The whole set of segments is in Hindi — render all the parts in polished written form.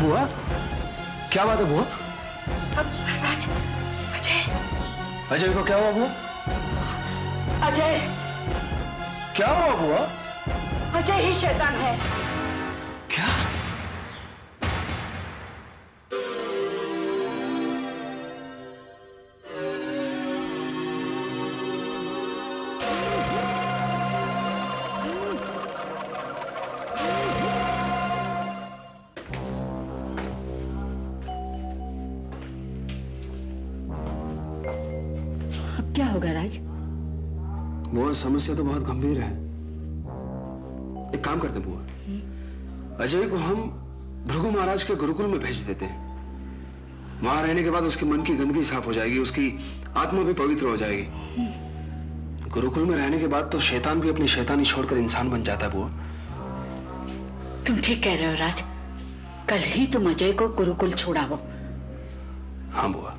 बुआ, क्या बात है बुआ? राज, अजय। अजय को क्या हुआ बुआ? अजय, क्या हुआ बुआ? अजय ही शैतान है। क्या? अब क्या होगा राज? बुआ, समस्या तो बहुत गंभीर है। एक काम करते हैं बुआ, अजय को हम भृगु महाराज के गुरुकुल में भेज देते हैं। वहां रहने के बाद उसके मन की गंदगी साफ हो जाएगी, उसकी आत्मा भी पवित्र हो जाएगी। गुरुकुल में रहने के बाद तो शैतान भी अपनी शैतानी छोड़कर इंसान बन जाता है बुआ। तुम ठीक कह रहे हो राज, कल ही तुम अजय को गुरुकुल छोड़ाओ। हाँ बुआ।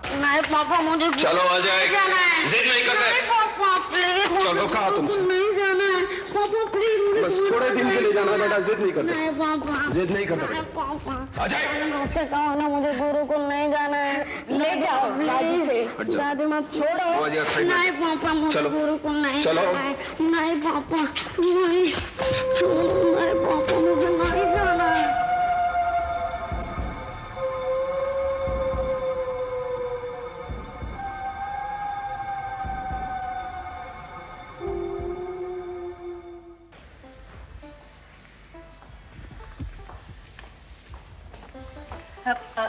नहीं पापा, मुझे चलो अजय, जिद नहीं करते। नहीं पापा, प्लीज। चलो, कहा तुमसे? नहीं जाना है पापा, प्लीज। बस थोड़े दिन के लिए जाना है बेटा, जिद नहीं करते। नहीं पापा, जिद नहीं करते नहीं पापा। अजय, मुझसे कहो ना, मुझे गुरुकुल नहीं जाना है। ले जाओ दादी से। हट जाओ। दादी मत छोड़ो। अजय, साइड में। नहीं पापा, मुझे चलो। गुरुकुल नहीं चलो। जाना है। नहीं पापा, नहीं छोड़ो। नहीं पापा, मुझे नहीं जाना है।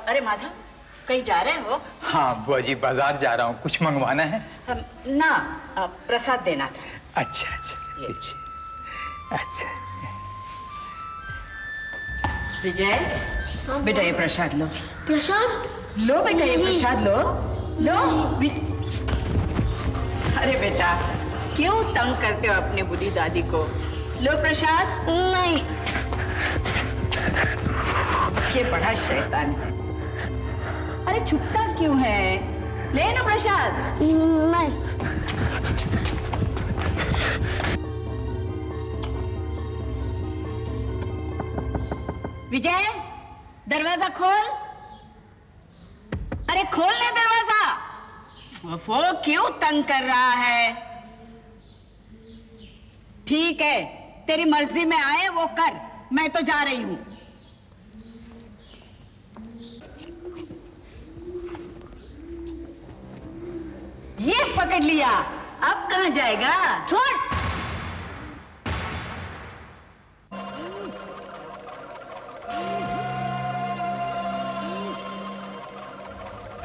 अरे माधव, कहीं जा रहे हो? हाँ बुआ जी, बाजार जा रहा हूँ, कुछ मंगवाना है? ना, प्रसाद देना था। अच्छा अच्छा, ये। अच्छा। विजय, बेटा ये प्रसाद लो। प्रसाद? लो बेटा, ये प्रसाद लो। लो। अरे बेटा, क्यों तंग करते हो अपनी बूढ़ी दादी को? लो प्रसाद। नहीं। ये बड़ा शैतान है। अरे छुपता क्यों है? ले ना प्रसाद। नहीं। विजय, दरवाजा खोल। अरे खोल ले दरवाजा। वो क्यों तंग कर रहा है? ठीक है, तेरी मर्जी में आए वो कर, मैं तो जा रही हूं। ये पकड़ लिया, अब कहां जाएगा? छोड़।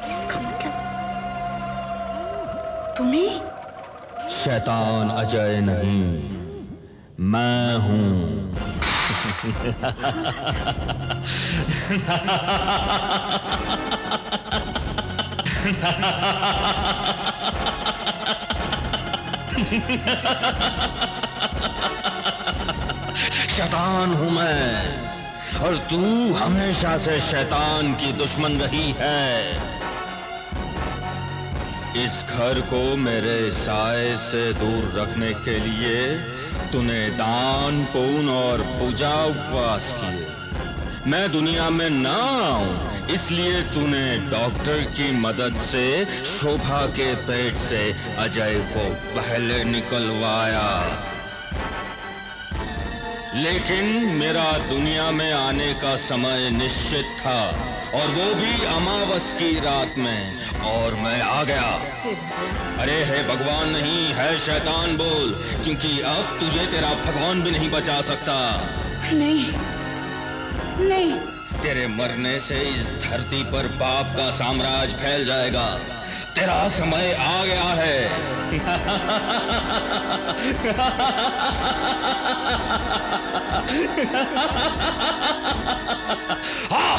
इसका मतलब तुम्ही? शैतान अजय नहीं, मैं हूं। शैतान हूं मैं, और तू हमेशा से शैतान की दुश्मन रही है। इस घर को मेरे साए से दूर रखने के लिए तूने दान, पुण्य और पूजा उपवास किए। मैं दुनिया में ना आऊं, इसलिए तूने डॉक्टर की मदद से शोभा के पेट से अजय को पहले निकलवाया। लेकिन मेरा दुनिया में आने का समय निश्चित था, और वो भी अमावस की रात में, और मैं आ गया। अरे है भगवान नहीं, है शैतान बोल, क्योंकि अब तुझे तेरा भगवान भी नहीं बचा सकता। नहीं, नहीं। तेरे मरने से इस धरती पर पाप का साम्राज्य फैल जाएगा। तेरा समय आ गया है। हाँ।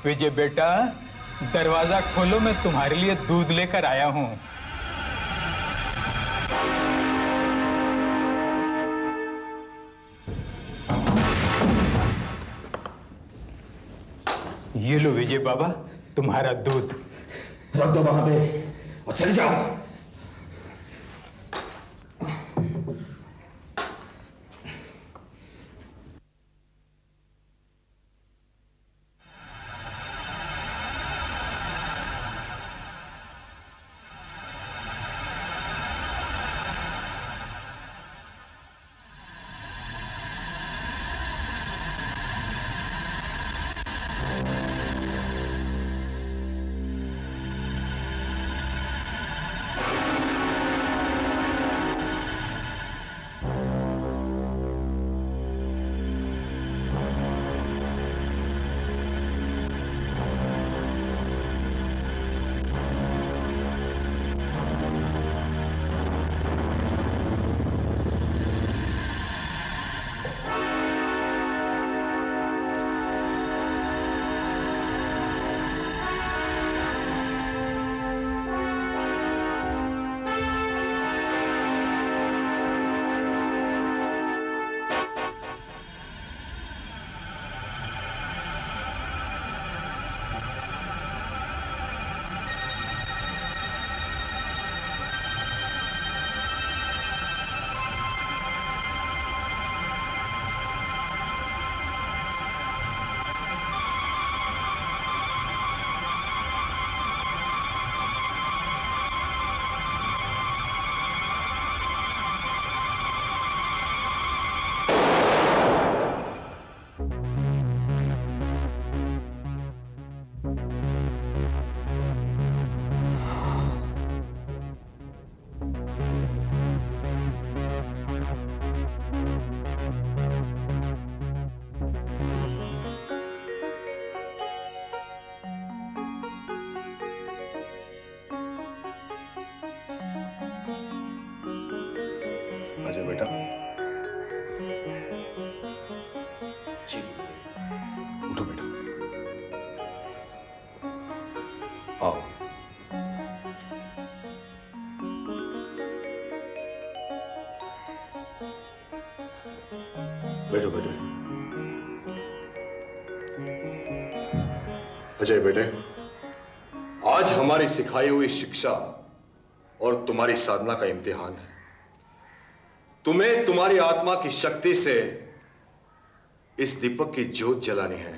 विजय बेटा, दरवाजा खोलो, मैं तुम्हारे लिए दूध लेकर आया हूं। ये लो विजय बाबा, तुम्हारा दूध। रख दो वहां पे और चले जाओ। अजय बेटा, जी उठो बेटा, आओ। बैठो बेटे। अजय बेटे, आज हमारी सिखाई हुई शिक्षा और तुम्हारी साधना का इम्तिहान है। तुम्हें तुम्हारी आत्मा की शक्ति से इस दीपक की ज्योत जलानी है।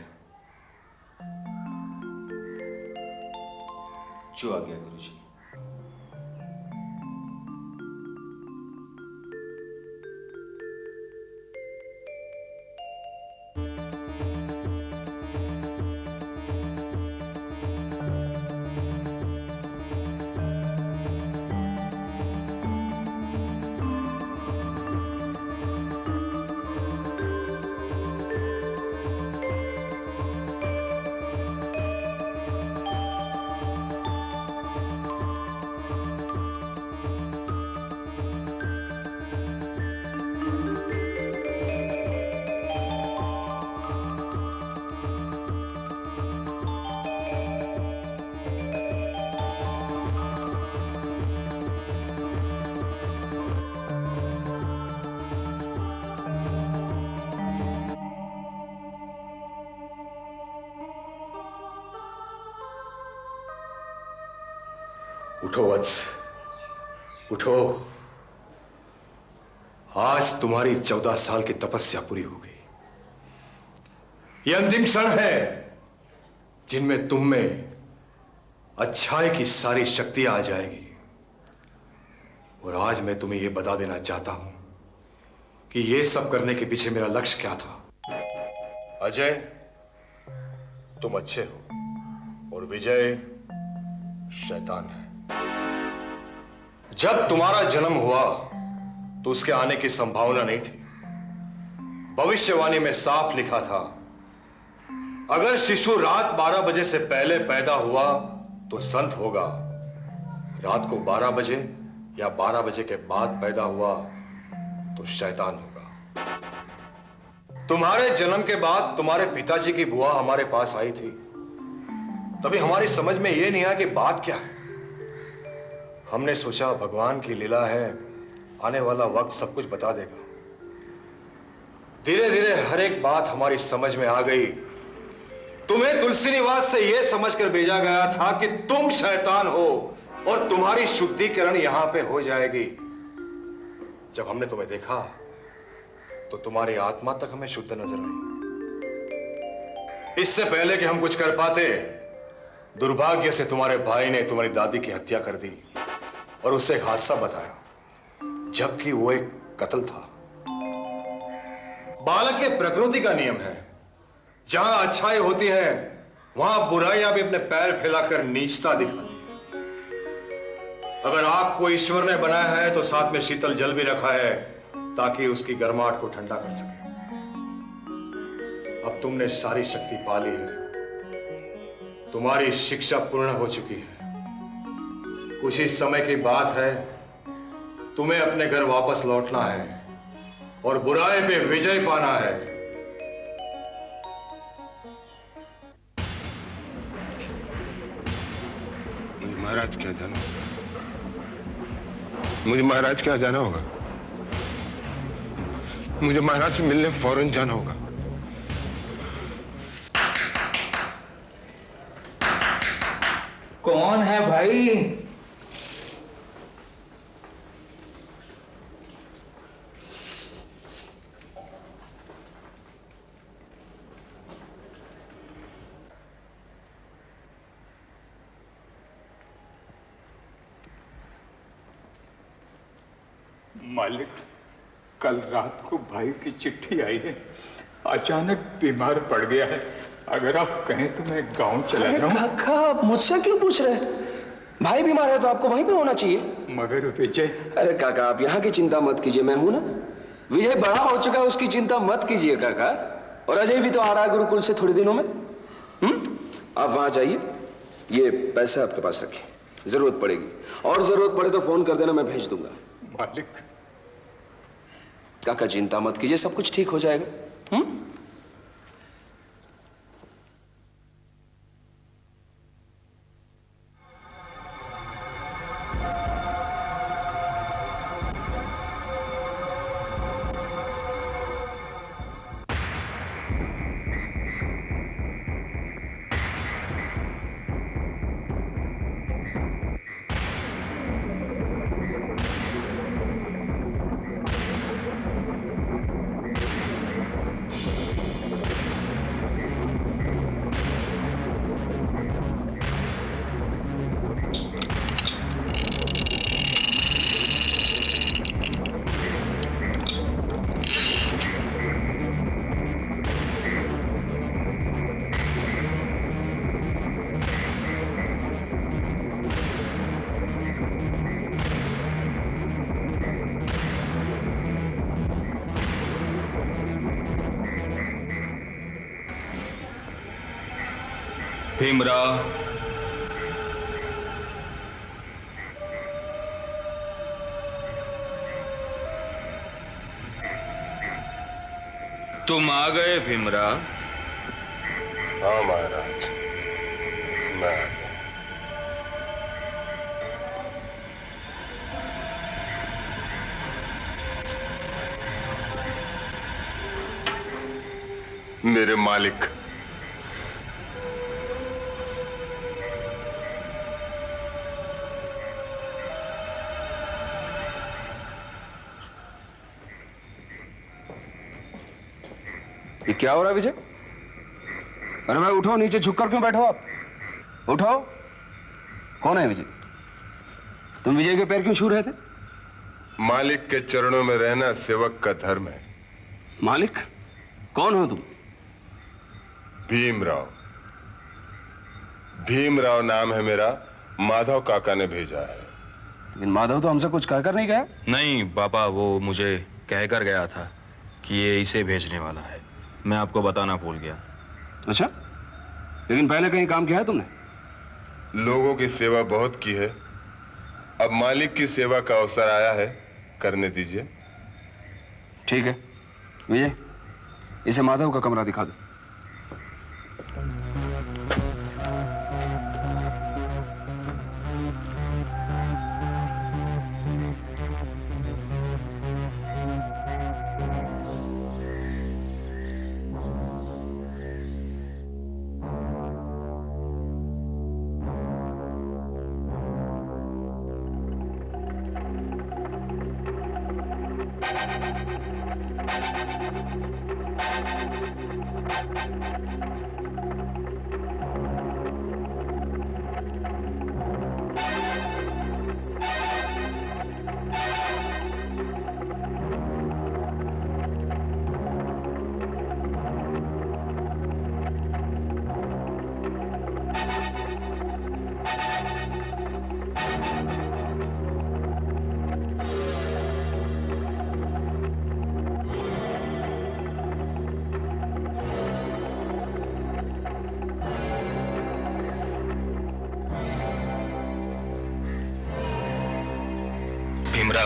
जो आ गया गुरुजी। उठो वत्स, उठो। आज तुम्हारी 14 साल की तपस्या पूरी हो गई। यह अंतिम क्षण है जिनमें तुम में अच्छाई की सारी शक्तियां आ जाएगी। और आज मैं तुम्हें यह बता देना चाहता हूं कि यह सब करने के पीछे मेरा लक्ष्य क्या था। अजय, तुम अच्छे हो और विजय शैतान है। जब तुम्हारा जन्म हुआ तो उसके आने की संभावना नहीं थी। भविष्यवाणी में साफ लिखा था, अगर शिशु रात 12 बजे से पहले पैदा हुआ तो संत होगा, रात को 12 बजे या 12 बजे के बाद पैदा हुआ तो शैतान होगा। तुम्हारे जन्म के बाद तुम्हारे पिताजी की बुआ हमारे पास आई थी तभी हमारी समझ में यह नहीं आया कि बात क्या है। हमने सोचा भगवान की लीला है, आने वाला वक्त सब कुछ बता देगा। धीरे धीरे हर एक बात हमारी समझ में आ गई। तुम्हें तुलसी निवास से यह समझकर भेजा गया था कि तुम शैतान हो और तुम्हारी शुद्धिकरण यहां पे हो जाएगी। जब हमने तुम्हें देखा तो तुम्हारी आत्मा तक हमें शुद्ध नजर आई। इससे पहले कि हम कुछ कर पाते, दुर्भाग्य से तुम्हारे भाई ने तुम्हारी दादी की हत्या कर दी और उससे एक हादसा बताया, जबकि वो एक कत्ल था। बालक के प्रकृति का नियम है, जहां अच्छाई होती है वहां बुराइयां भी अपने पैर फैलाकर नीचता दिखाती है। अगर आग को ईश्वर ने बनाया है तो साथ में शीतल जल भी रखा है ताकि उसकी गर्माहट को ठंडा कर सके। अब तुमने सारी शक्ति पा ली है, तुम्हारी शिक्षा पूर्ण हो चुकी है। कुछ ही समय की बात है, तुम्हें अपने घर वापस लौटना है और बुराई पे विजय पाना है। मुझे महाराज क्या जाना होगा, मुझे महाराज क्या जाना होगा, मुझे महाराज से मिलने फौरन जाना होगा। कौन है भाई? मालिक, कल रात को भाई की चिट्ठी आई है, अचानक बीमार पड़ गया है। अगर आप कहें तो मैं गांव चला जाऊं। काका, आप मुझसे क्यों पूछ रहे हैं? भाई बीमार है तो आपको वहीं पे होना चाहिए। मगर विजय। अरे काका, आप यहाँ की चिंता मत कीजिए, मैं हूं ना। विजय बड़ा हो चुका है, उसकी चिंता मत कीजिए काका। और अजय भी तो आ रहा है गुरुकुल से थोड़े दिनों में। आप वहां जाइए, ये पैसा आपके पास रखिए, जरूरत पड़ेगी। और जरूरत पड़े तो फोन कर देना, मैं भेज दूंगा। मालिक। काका चिंता मत कीजिए, सब कुछ ठीक हो जाएगा। भीमराव, तुम आ गए भीमराव? हाँ महाराज, मैं आ गया। मेरे मालिक, ये क्या हो रहा है विजय? अरे भाई उठो, नीचे झुककर क्यों बैठो आप? उठो। कौन है विजय? तुम विजय के पैर क्यों छू रहे थे? मालिक के चरणों में रहना सेवक का धर्म है। मालिक? कौन हो तुम? भीमराव। भीमराव नाम है मेरा, माधव काका ने भेजा है। लेकिन माधव तो हमसे कुछ कहकर नहीं गया। नहीं बाबा, वो मुझे कहकर गया था कि ये इसे भेजने वाला है। मैं आपको बताना भूल गया। अच्छा, लेकिन पहले कहीं काम किया है तुमने? लोगों की सेवा बहुत की है, अब मालिक की सेवा का अवसर आया है, करने दीजिए। ठीक है विजय, इसे माधव का कमरा दिखा दो। भीमरा,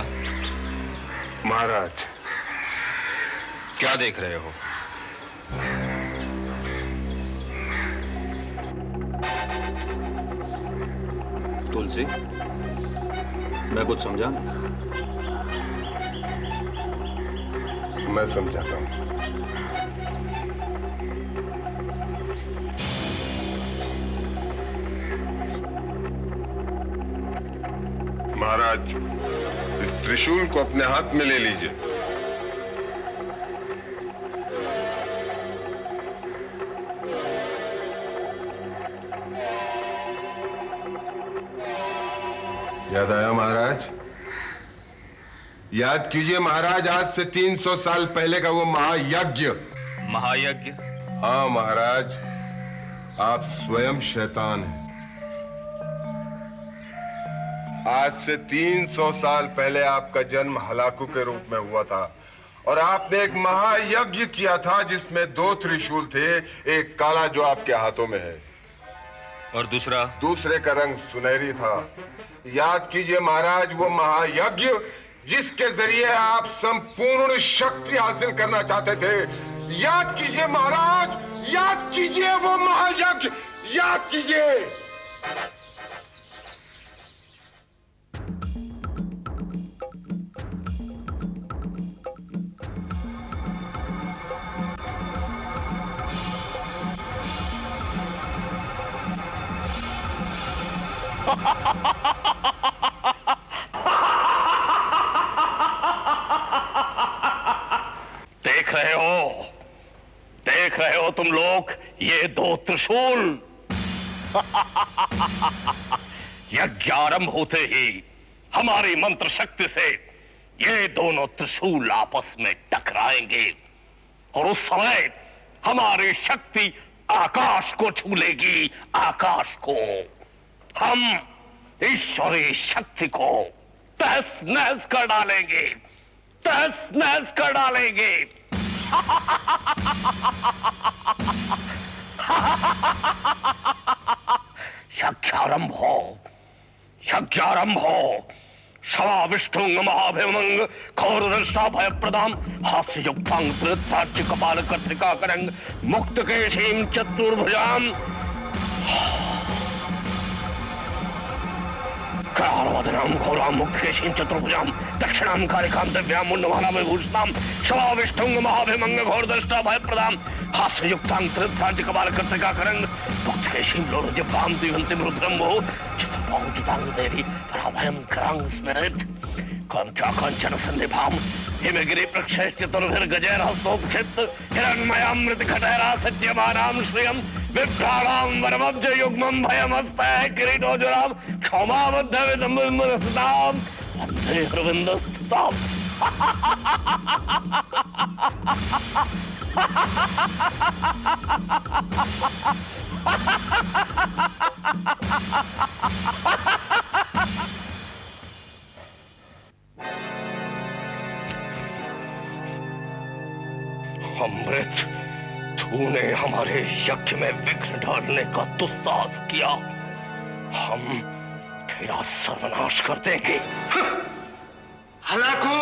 महाराज, क्या देख रहे हो? तुलसी, मैं कुछ समझा नहीं। मैं समझाता हूं। महाराज, इस त्रिशूल को अपने हाथ में ले लीजिए। याद आया महाराज? याद कीजिए महाराज, आज से 300 साल पहले का वो महायज्ञ। महायज्ञ? हाँ महाराज, आप स्वयं शैतान हैं। आज से 300 साल पहले आपका जन्म हलाकू के रूप में हुआ था और आपने एक महायज्ञ किया था जिसमें 2 त्रिशूल थे, एक काला जो आपके हाथों में है और दूसरे का रंग सुनहरी था। याद कीजिए महाराज, वो महायज्ञ जिसके जरिए आप संपूर्ण शक्ति हासिल करना चाहते थे। याद कीजिए महाराज, याद कीजिए वो महायज्ञ, याद कीजिए। देख रहे हो तुम लोग ये 2 त्रिशूल। यज्ञ आरंभ होते ही हमारी मंत्र शक्ति से ये दोनों त्रिशूल आपस में टकराएंगे और उस समय हमारी शक्ति आकाश को छू लेगी, आकाश को। हम ईश्वरी शक्ति को तहस नहस कर डालेंगे, तहस नहस कर डालेंगे। यज्ञारंभ हो, यज्ञारंभ हो। शवा विष्णुंग महाभिमंग घोरदृष्टा भय प्रदाम हास्य युक्तांग राज्य कपाल कर्तिका करंग मुक्त केशीम चतुर्भुजाम कालवदनाम घोराम मुक्त केशीम चतुर्भुजाम दक्षिणाम कालिकाम दिव्याम मुंडमाला विभूषिताम शवा विष्णुंग महाभिमंग घोरदृष्टा भय प्रदाम हास्य युक्तांग राज्य कपाल कर्तिका करंग मुक्त केशीम लोरजिह्वाम दिवंतिम रुद्रम वो चितांग देवी पराभयम करांग स्मृत कंचन संधिभाम हिमगिरि प्रक्षेष चतुर्भिर गजैर हस्तोपक्षिप्त हिरण्मयामृत घटैरा सज्जमानाम श्रियम विभ्राणाम वरमब्ज युग्मम भयमस्तः किरीटोजुराम क्षमाबद्ध विदम्बरसताम वन्दे हृविन्दस्ताम। अमृत, तूने हमारे यज्ञ में विघ्न डालने का दुस्साहस किया। हम तेरा सर्वनाश कर देंगे। हलाकू,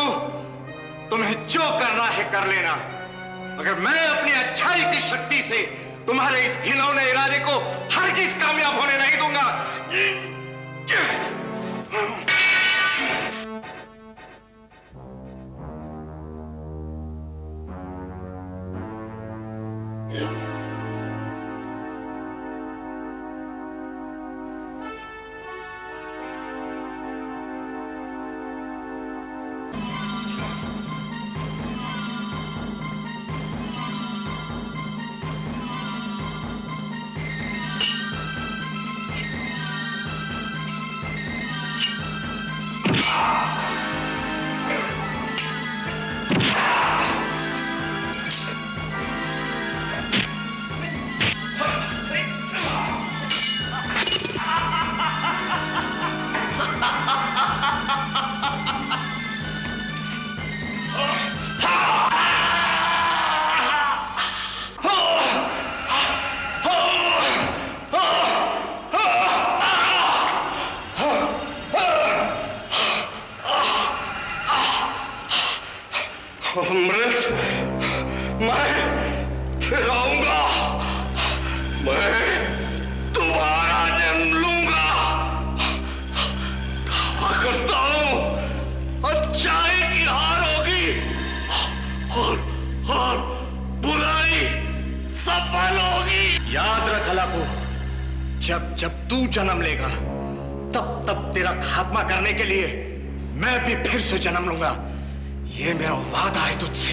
तुम्हें जो करना है कर लेना, मगर मैं अपनी अच्छाई की शक्ति से तुम्हारे इस घिनौने इरादे को हरगिज़ कामयाब होने नहीं दूंगा। अमृत, मैं फिर आऊंगा, मैं दोबारा जन्म लूंगा। दावा करता हूं अच्छाई की हार होगी और बुराई सफल होगी। याद रख हलाकू, जब जब तू जन्म लेगा तब तब तेरा खात्मा करने के लिए मैं भी फिर से जन्म लूंगा। ये मेरा वादा है तुझसे।